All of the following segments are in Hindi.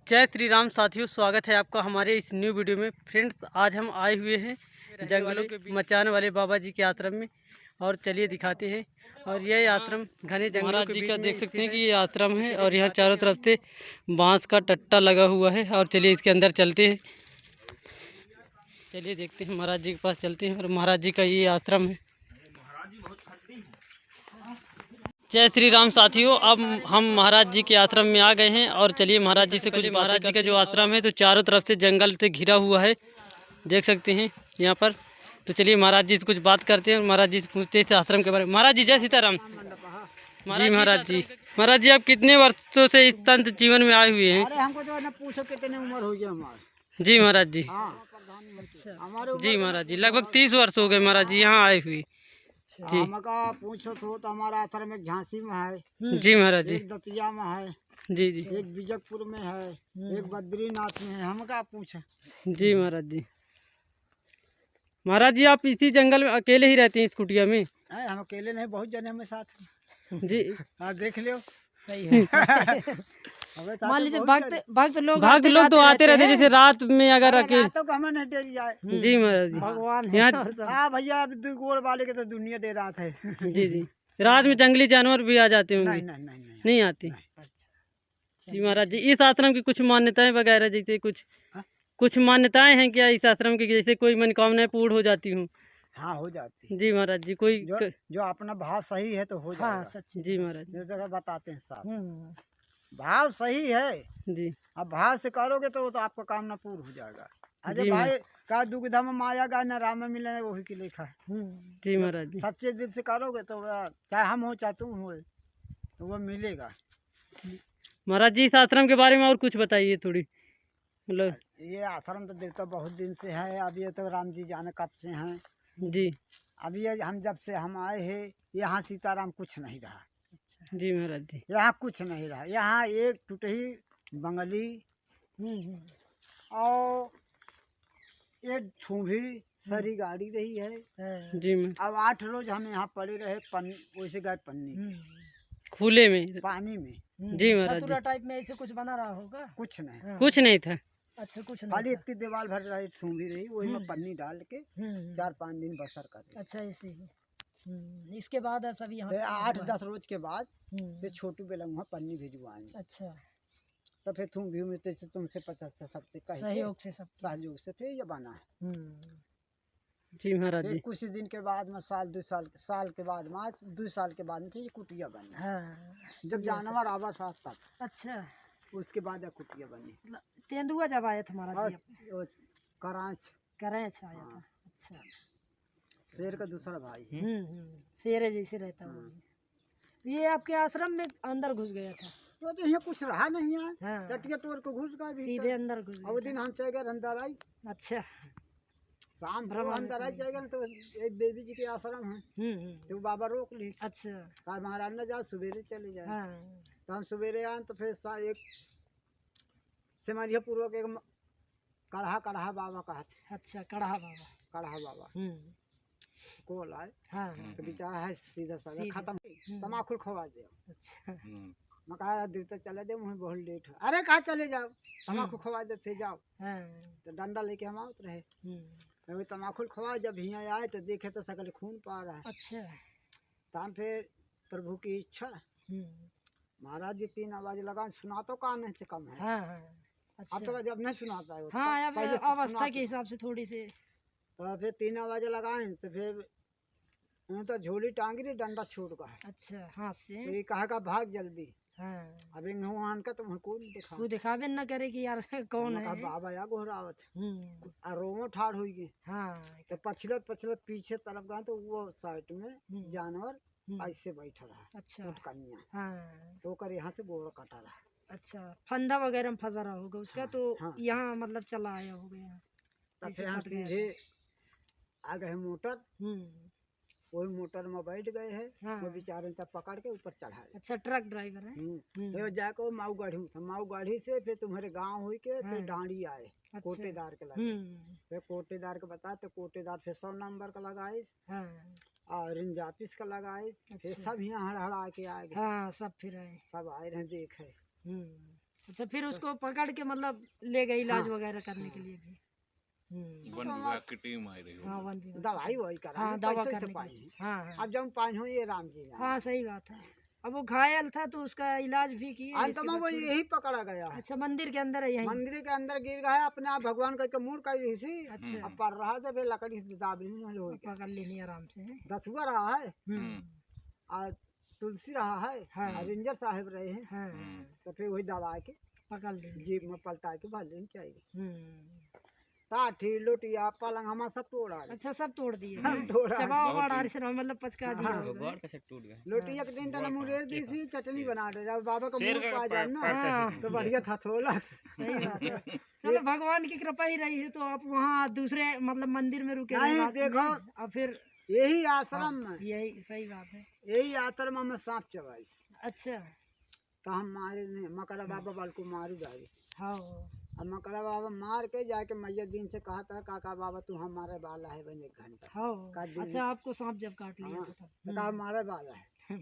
जय श्री राम साथियों, स्वागत है आपका हमारे इस न्यू वीडियो में। फ्रेंड्स, आज हम आए हुए हैं जंगलों के मचान वाले बाबा जी के आश्रम में, और चलिए दिखाते हैं। और यह आश्रम घने जंगलों के बीच में देख सकते हैं कि ये आश्रम है, और यहाँ चारों तरफ से बांस का टट्टा लगा हुआ है। और चलिए इसके अंदर चलते हैं, चलिए देखते हैं, महाराज जी के पास चलते हैं। और महाराज जी का ये आश्रम है। जय श्री राम साथियों, अब हम महाराज जी के आश्रम में आ गए हैं, और चलिए महाराज जी से कुछ। महाराज जी का जो आश्रम है तो चारों तरफ से जंगल से घिरा हुआ है, देख सकते हैं यहाँ पर। तो चलिए महाराज जी से कुछ बात करते हैं, महाराज जी से पूछते हैं इस आश्रम के बारे में। महाराज जी, जय सीताराम। जी महाराज जी, महाराज जी, आप कितने वर्षों से इस संत जीवन में आए हुए हैं? अरे हमको तो ना पूछो कितने उम्र हो गई हमारी। जी महाराज जी। हाँ, हमारे जी महाराज जी, लगभग 30 वर्ष हो गए महाराज जी यहाँ आए हुए। जी हमका पूछो तो हमारा आश्रम एक झांसी में है, जी महाराज जी। एक दतिया में है, जी जी। एक बीजकपुर में है, एक बद्रीनाथ में है। हमका पूछे। जी महाराज जी। महाराज जी, आप इसी जंगल में अकेले ही रहते हैं इस कुटिया में? हम अकेले नहीं, बहुत जने हमें साथ में। जी हाँ, देख लियो। सही है। हमें साथ मान में लीजिए बहुत भक्त लोग तो आते रहते हैं, जैसे रात में अगर जने। अकेले। रातों को हमें नहीं डर जाए। जी महाराज जी। भगवान है यहाँ और सब। हाँ भैया, अब दो गोड़ वाले के तो दुनिया दे रात है। जी जी, रात में जंगली जानवर भी आ जाते होंगे? नहीं नहीं नहीं नहीं। नहीं आते? अच्छा। जी महाराज जी, इस आश्रम की कुछ मान्यताएं वगैरह, जैसे कुछ हाँ? कुछ मान्यताएं हैं क्या इस आश्रम की, जैसे कोई मनोकामनाएं पूर्ण हो जाती हूँ? हाँ, हो जाती। जी महाराज जी, कोई जो अपना भाव सही है तो हो हाँ, जाएगा। सच्ची। जी महाराज जो जगह बताते हैं साहब, हम्म। भाव सही है। जी। अब भाव से करोगे तो आपका काम ना पूर्ण हो जाएगा। अजय जी भाई का दुविधा में माया गा न राम में मिले, वही की लिखा है। जी महाराज जी। सच्चे दिल से करोगे तो चाहे हम हो चाहे तुम हो, तो वो मिलेगा। महाराज जी, इस आश्रम के बारे में और कुछ बताइए थोड़ी, मतलब। ये आश्रम तो देवता बहुत दिन से है। अब ये तो राम जी जाने कब से हैं। जी। अब ये हम जब से हम आए हैं, यहाँ सीताराम कुछ नहीं रहा। जी महाराज जी। यहाँ कुछ नहीं रहा। यहाँ एक टूटही बंगली और एक छूभी सरी गाड़ी रही है। जी अब 8 रोज हम यहाँ पड़े रहे, वैसे गए पन्नी खुले में, पानी में। जी महाराज जी। चतुरा टाइप में ऐसे कुछ बना रहा होगा? कुछ नहीं, कुछ नहीं था। अच्छा, कुछ नहीं खाली था। इतनी दीवार भर रही छूभी रही, वही में पन्नी डाल के 4-5 दिन बसर कर। अच्छा, ऐसे ही। इसके बाद सब यहाँ फिर पे 8-10 रोज के बाद हम्म। फिर छोटू बेलंग पन्नी भिजवाएंगे। अच्छा, तो फिर तुम भी में तुमसे 50 सबसे कह के, सहयोग से सब। सहयोग से फिर ये बना है। जी महाराज फिर जी। कुछ दिन के बाद में साल के बाद में 2 साल के बाद में फिर ये कुटिया बनी। हाँ। जब जानवर आवा था तब, अच्छा, उसके बाद ये कुटिया बनी। तेंदुआ जब आया था महाराज जी अपने? और करांच करें अच्छा आया था। अच्छा। शेर का दूसरा भाई। शेरे जैसे रहता वो। ये आपके आश्रम में अंदर घुस गया था? तो यहाँ कुछ रहा नहीं है। हाँ। चटिया तोड़ के घुस गए सीधे अंदर घुस अब गया। दिन हम चले गए अंदर आई, अच्छा। शाम को अंदर आई चले गए तो एक देवी जी के आश्रम है, तो बाबा रोक ली। अच्छा। कहा महाराज न जाओ, सवेरे चले जाए। हाँ। तो हम सवेरे आए तो फिर एक सिमरिया पूर्वक एक कढ़ा बाबा कहते। अच्छा, कढ़ा बाबा। कढ़ा बाबा को लाए। हाँ। तो बेचारा है सीधा साधा सीधे खत्म। तमाकुल खवा दे। अच्छा। मैं कहा देवता चले दे, मुझे बहुत लेट है। अरे कहा चले जाओ, तमाकुल खवा दे फिर जाओ। हाँ। तो डंडा लेके हम आउत रहे। तो तमाकुल खवा, जब यहाँ आए तो देखे तो सकल खून पा रहा है। अच्छा। तो हम फिर प्रभु की इच्छा, महाराज जी 3 आवाज लगा, सुना तो कान से कम है। हाँ। अच्छा। अब तो जब नहीं सुनाता है। हाँ, अब पहले अवस्था के हिसाब से थोड़ी सी। तो फिर 3 आवाज लगाए तो फिर तो झोली टांगी रही, डंडा छूट गया। अच्छा, हाथ से। तो ये कहा का भाग जल्दी। हाँ। अब इन का तुमको दिखा, तू दिखावे न करे कि यार कौन है। बाबा या गोहरावत और रोमो ठाड़ हुई गई। हाँ। तो पछलत पीछे तरफ गए तो वो साइड में जानवर ऐसे बैठा रहा। अच्छा। कन्या। हाँ। तो कर यहाँ से गोड़ कटा रहा। अच्छा, फंदा वगैरह में फंसा रहा होगा उसका। तो हाँ। यहाँ मतलब चला आया होगा यहाँ। तब ऐसे फिर हम कट गया सीधे आ गए मोटर, था। वही मोटर में बैठ गए हैं। हाँ। वो बेचारे तब पकड़ के ऊपर चढ़ाए। अच्छा, ट्रक ड्राइवर है। फिर जाकर माऊ गाड़ी में था, माऊ गाड़ी से फिर तुम्हारे गांव हुई के फिर डांडी आए। अच्छा। कोटेदार के लगे। फिर कोटेदार के बताए तो कोटेदार फिर 100 नंबर का लगाए। हाँ। और रेंज ऑफिस का लगाए। फिर अच्छा। सब यहाँ हड़हड़ा के आए गए। हाँ, सब फिर आए। सब आए रहे देखे। अच्छा, फिर उसको पकड़ के मतलब ले गए इलाज वगैरह करने के लिए भी। वन विभाग की टीम आई रही हाँ, वन विभाग। दवाई वही करा हाँ, दवा पैसे से करने के पाई लिए। हाँ हाँ अब जब पाई हो ये राम जी जाने। हाँ, सही बात है। अब वो घायल था तो उसका इलाज भी किए। अंत इसके में बाद वो फिर- यही पकड़ा गया है। अच्छा, मंदिर के अंदर है यही। मंदिर के अंदर गिर गया अपने आप भगवान करके मुड़ कर इसी अच्छा, अब पड़ रहा था फिर लकड़ी से दाबी में हो गया। पकड़ लेनी आराम से है। दसुआ रहा है हम्म, और तुलसी रहा है हाँ। और रेंजर साहब रहे हैं हाँ, तो फिर वही दबा के पकड़ लेनी। जीप में पलटा के भर लेनी चाहिए। हम्म, काठी लोटिया पलंग हमारा सब तोड़ा है। अच्छा, सब तोड़ दिए। सब तोड़ा है। चबाव बाड़ से मतलब पचका दिया होगा। लोटिया के दिन टन मुरेर दी थी चटनी बना दे जब बाबा का मुंह पा जाए ना हाँ, तो बढ़िया था थोड़ा। सही बात है। चलो, भगवान की कृपा ही रही है तो आप वहाँ दूसरे मतलब मंदिर में रुके रहे नहीं, रात में, देखो। और फिर यही आश्रम में यही सही बात है। यही आश्रम में सांप चबाई अच्छा, तो हम मारे नहीं मकरा बाबा बाल को मारू जाए। हाँ अब मकरा बाबा मार के जाके मैया दिन से कहा था काका बाबा तू हमारे वाला है बन 1 घंटा हाँ। का दिन अच्छा, आपको सांप जब काट लिया हाँ, था तो कहा हमारे वाला है।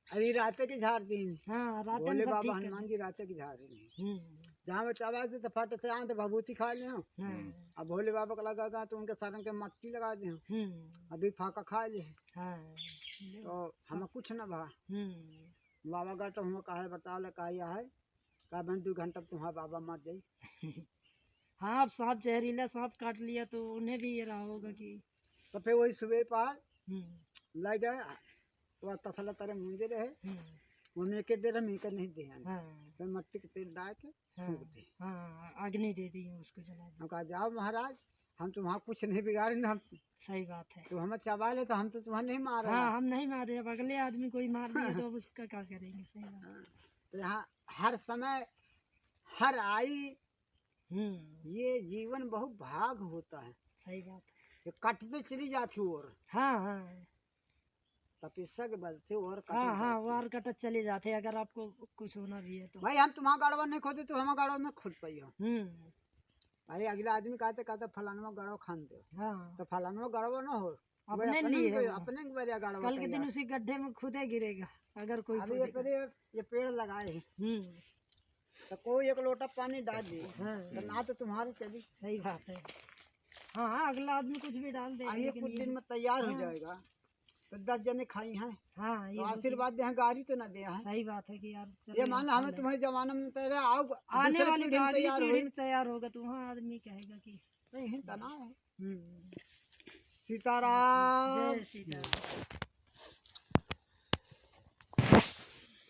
अभी रात की झाड़ दिन हाँ, रात में भोले सब बाबा ठीक हनुमान जी रात की झाड़ रही हम्म, जहाँ वो चबा दे तो फट से आए तो भभूति खा ले हाँ, अब भोले बाबा को लगा तो उनके सरन के मटकी लगा दे अभी फाका खा ले हाँ, तो हमें कुछ न भा हम्म, बाबा का तो हमें कहा बताओ ले कहा है कहा बहन 2 घंटा तुम्हारा बाबा मर जाई। हाँ, अब सांप जहरीला सांप काट लिया तो उन्हें भी ये रहा होगा कि तो फिर वही सुबह पार हम्म, लग गए वह तसला तरह मुंजे रहे हम्म, उन्हें के दे रहे मैं कर नहीं दे हाँ, फिर मट्टी के तेल डाल के फूक दे। हाँ, अग्नि दे दी उसको जला दी। हम कहा जाओ महाराज हम तुम्हारा कुछ नहीं बिगाड़े ना हम सही बात है। तो हमें चबा ले तो हम तो तुम्हें नहीं मार रहे हाँ, हम नहीं मारे, अब अगले आदमी कोई मार दिया तो अब उसका क्या करेंगे। सही बात। हैं। तो यहाँ हर समय हर आई ये जीवन बहुत भाग होता है सही बात है। ये कटते चली जाती और हाँ हाँ तपस्या के बलते और हाँ हाँ, वार कटत चले जाते अगर आपको कुछ होना भी है तो। भाई हम तुम्हारा गड़वा नहीं खोदे तो हमारा गड़वा में खुद पाइयो भाई अगला आदमी कहते फलाना गड़वा खान दो हाँ, तो फलाना गड़वा ना हो अपने लिए है वो। अपने के बढ़िया गड़वा कल के दिन उसी गड्ढे में खुदे गिरेगा अगर कोई अभी खोदेगा। ये पेड़ लगाए हैं तो कोई 1 लोटा पानी डाल दे हाँ, तो ना तो तुम्हारी चली सही बात है। हाँ हाँ, अगला आदमी कुछ भी डाल दे और ये कुछ दिन में तैयार हो जाएगा तो 10 जने खाई हैं हाँ, तो ये आशीर्वाद दे गाड़ी तो ना दे हैं सही बात है कि यार ये चलो मान लो हमें तुम्हारे जमाने में तेरे आओ आने दूसरे वाली पीढ़ी में अगली तैयार पीढ़ी हुई में तैयार होगा तो वहाँ आदमी कहेगा कि नहीं है तना है हम्म, सीताराम जय सीताराम।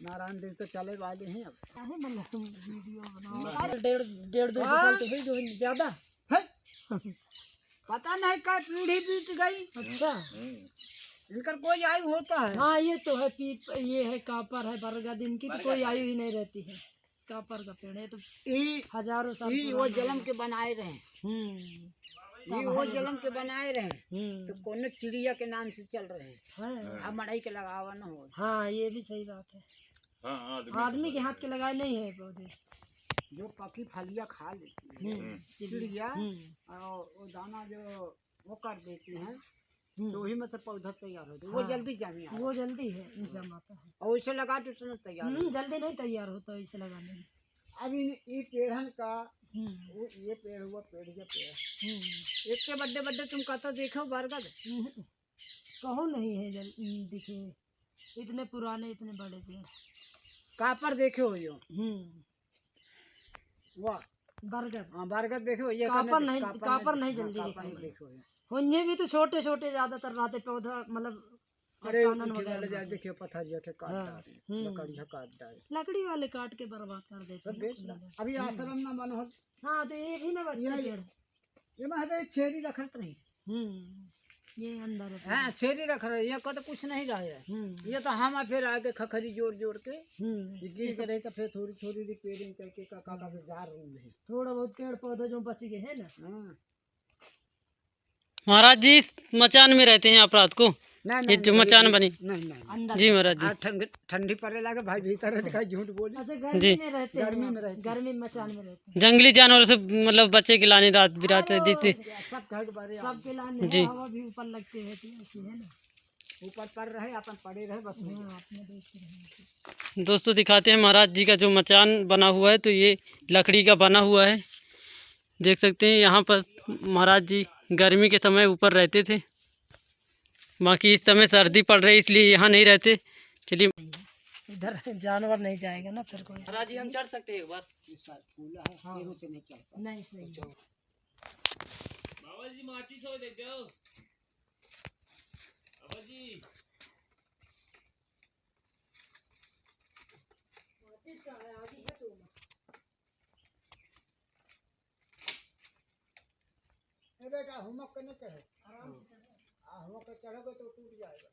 नारायण देव तो चले वाले हैं अब काहे मतलब तुम वीडियो बनाओ? डेढ़ 200 साल तो हुई जो ज्यादा। है? पता नहीं क्या पीढ़ी बीत गई अच्छा, इनकर कोई आयु होता है हाँ, ये तो है पीप, ये है कापर है बरगद, इनकी तो कोई आयु ही नहीं रहती है। कापर का पेड़ है तो ई हजारों साल ई वो जलम के बनाए रहे हम्म, ये वो जलम के बनाए रहे तो हम्म, कौन चिड़िया के नाम से चल रहे हैं है। अब मड़ई के लगावा न हो हाँ, ये भी सही बात है। आदमी के हाथ के लगाए नहीं है पौधे। जो पकी फलिया खा लेती है चिड़िया और वो दाना जो वो कर देती हैं तो वही में से पौधा तैयार होता है वो जल्दी जमी आता है वो जल्दी है जमाता है। और उसे लगा तो तुरंत तैयार हो जल्दी नहीं तैयार होता इसे लगाने में। अब ये पेड़न का वो ये पेड़ हुआ पेड़ ये पेड़ इतने बड़े बड़े तुम कहते देखो बरगद कहो नहीं है दिखे इतने पुराने इतने बड़े पेड़। कापर देखे हो जो वाह बरगद हाँ बरगद देखो ये कापर नहीं जल्दी कापर दिखाई। देखो उन्हें भी तो छोटे छोटे ज्यादातर रहते पौधा मतलब अरे चट्टानन उठी वाले वगैरह जा देखियो पत्थरिया के काट डाले लकड़िया काट डाले लकड़ी वाले काट के बर्बाद कर देते तो हैं। बेच ला अभी आश्रम ना बन हो हाँ, तो ये भी ना बचते पेड़। ये मैं तो छेरी रखत नहीं ये अंदर है। हाँ छेरी रख रहे ये को तो कुछ नहीं रहा है ये तो हम फिर आगे खखरी जोड़ जोड़ के ये गिर के रहे तो फिर थोड़ी थोड़ी रिपेयरिंग करके काका का जार रूम है थोड़ा बहुत पेड़ पौधे जो बच गए हैं ना। हाँ महाराज जी मचान में रहते हैं आप रात को नहीं ये जो मचान बनी नहीं नहीं अंदर जी महाराज जी ठंडी पड़ने लगे भाई भीतर है तो कहीं झूठ बोली अच्छा, गर्मी जी। में रहते हैं गर्मी आप? में रहते हैं। गर्मी में मचान में रहते हैं। जंगली जानवर से मतलब बच्चे की लाने रात बिरात जीते सब कहे के बारे सबके लाने जी। हवा भी ऊपर लगते हैं तो ऐसे है ना। ऊपर पड़ रहे अपन पड़े रहे बस हो गया। दोस्तों दिखाते हैं महाराज जी का जो मचान बना हुआ है, तो ये लकड़ी का बना हुआ है। देख सकते हैं यहाँ पर महाराज जी गर्मी के समय ऊपर रहते थे। बाकी इस समय सर्दी पड़ रही इसलिए यहाँ नहीं रहते। चलिए इधर जानवर नहीं जाएगा ना फिर कोई। महाराज जी हम चढ़ सकते हैं एक बार? इस साल फूला है पेड़ों से नहीं चढ़ता। नहीं सही है। बाबा जी माचिस हो देते हो बाबा जी। बेटा हुमक के न चढ़े, हुमक के चढ़ोगे तो टूट जाएगा।